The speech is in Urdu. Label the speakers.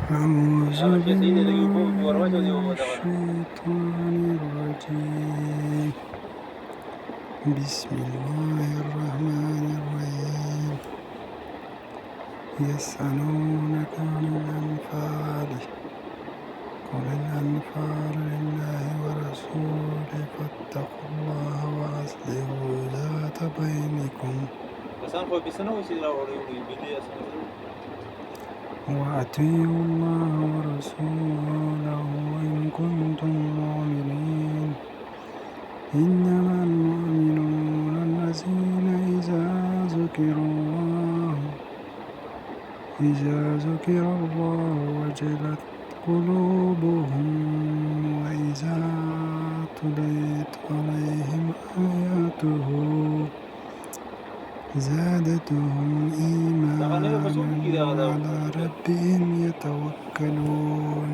Speaker 1: أعوذ بالله من الشيطان الرجيم. بسم الله الرحمن الرحيم. يسألونك عن الأنفال قل الأنفال لله ورسوله فاتقوا الله وأصلحوا ذات بينكم وأطيعوا الله ورسوله إن كنتم مؤمنين. إنما المؤمنون الذين إذا ذكر الله وجلت قلوبهم وإذا تليت عليهم آياته زادتهم إيمانا وعلى ربهم يتوكلون.